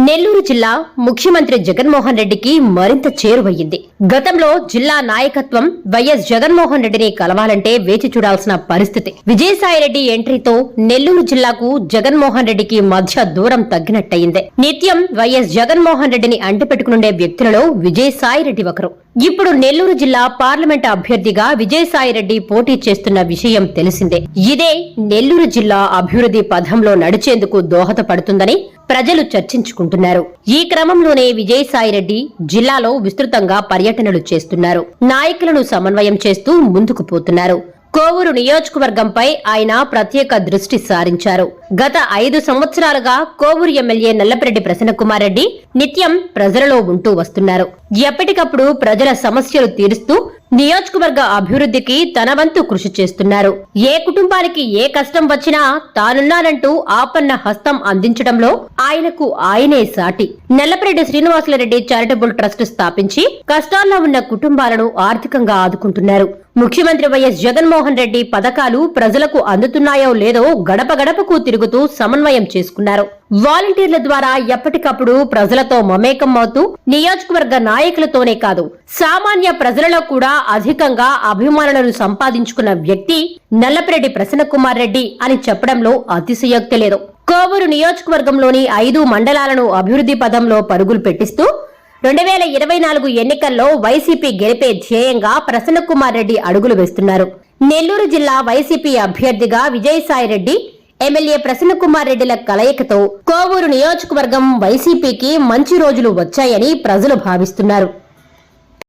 నెల్లూరు జిల్లా ముఖ్యమంత్రి జగన్మోహన్ రెడ్డికి మరింత చేరువయ్యింది. గతంలో జిల్లా నాయకత్వం వైఎస్ జగన్మోహన్ రెడ్డిని కలవాలంటే వేచి చూడాల్సిన పరిస్థితి. విజయసాయిరెడ్డి ఎంట్రీతో నెల్లూరు జిల్లాకు జగన్మోహన్ రెడ్డికి మధ్య దూరం తగ్గినట్టయింది. నిత్యం వైఎస్ జగన్మోహన్ రెడ్డిని అంటిపెట్టుకునుండే వ్యక్తులలో విజయసాయిరెడ్డి ఒకరు. ఇప్పుడు నెల్లూరు జిల్లా పార్లమెంట్ అభ్యర్థిగా విజయసాయిరెడ్డి పోటీ చేస్తున్న విషయం తెలిసిందే. ఇదే నెల్లూరు జిల్లా అభివృద్ధి పథంలో నడిచేందుకు దోహదపడుతుందని ప్రజలు చర్చించుకుంటున్నారు. ఈ క్రమంలోనే విజయసాయిరెడ్డి జిల్లాలో విస్తృతంగా పర్యటనలు చేస్తున్నారు. నాయకులను సమన్వయం చేస్తూ ముందుకు పోతున్నారు. కోవూరు నియోజకవర్గంపై ఆయన ప్రత్యేక దృష్టి సారించారు. గత 5 సంవత్సరాలుగా కోవూరు ఎమ్మెల్యే నల్లపరెడ్డి ప్రసన్నకుమార్ రెడ్డి నిత్యం ప్రజలలో ఉంటూ వస్తున్నారు. ఎప్పటికప్పుడు ప్రజల సమస్యలు తీరుస్తూ నియోజకవర్గ అభివృద్ధికి తన వంతు కృషి చేస్తున్నారు. ఏ కుటుంబానికి ఏ కష్టం వచ్చినా తానున్నానంటూ ఆపన్న హస్తం అందించడంలో ఆయనకు ఆయనే సాటి. నల్లపరెడ్డి శ్రీనివాసులరెడ్డి చారిటబుల్ ట్రస్ట్ స్థాపించి కష్టాల్లో ఉన్న కుటుంబాలను ఆర్థికంగా ఆదుకుంటున్నారు. ముఖ్యమంత్రి వైఎస్ జగన్మోహన్ రెడ్డి పథకాలు ప్రజలకు అందుతున్నాయో లేదో గడప గడపకు తిరుగుతూ సమన్వయం చేసుకున్నారు. వాలంటీర్ల ద్వారా ఎప్పటికప్పుడు ప్రజలతో మమేకం అవుతూ నియోజకవర్గ నాయకులతోనే కాదు సామాన్య ప్రజలలో కూడా అధికంగా అభిమానులను సంపాదించుకున్న వ్యక్తి నల్లపరెడ్డి ప్రసన్నకుమార్ రెడ్డి అని చెప్పడంలో అతిశయోక్తి లేదు. కోవూరు నియోజకవర్గంలోని 5 మండలాలను అభివృద్ధి పథంలో పరుగులు పెట్టిస్తూ 2024 ఎన్నికల్లో వైసీపీ గెలిపే ధ్యేయంగా ప్రసన్నకుమార్ రెడ్డి అడుగులు వేస్తున్నారు. నెల్లూరు జిల్లా వైసీపీ అభ్యర్థిగా విజయసాయిరెడ్డి, ఎమ్మెల్యే ప్రసన్నకుమార్ రెడ్డిల కలయికతో కోవూరు నియోజకవర్గం వైసీపీకి మంచి రోజులు వచ్చాయని ప్రజలు భావిస్తున్నారు.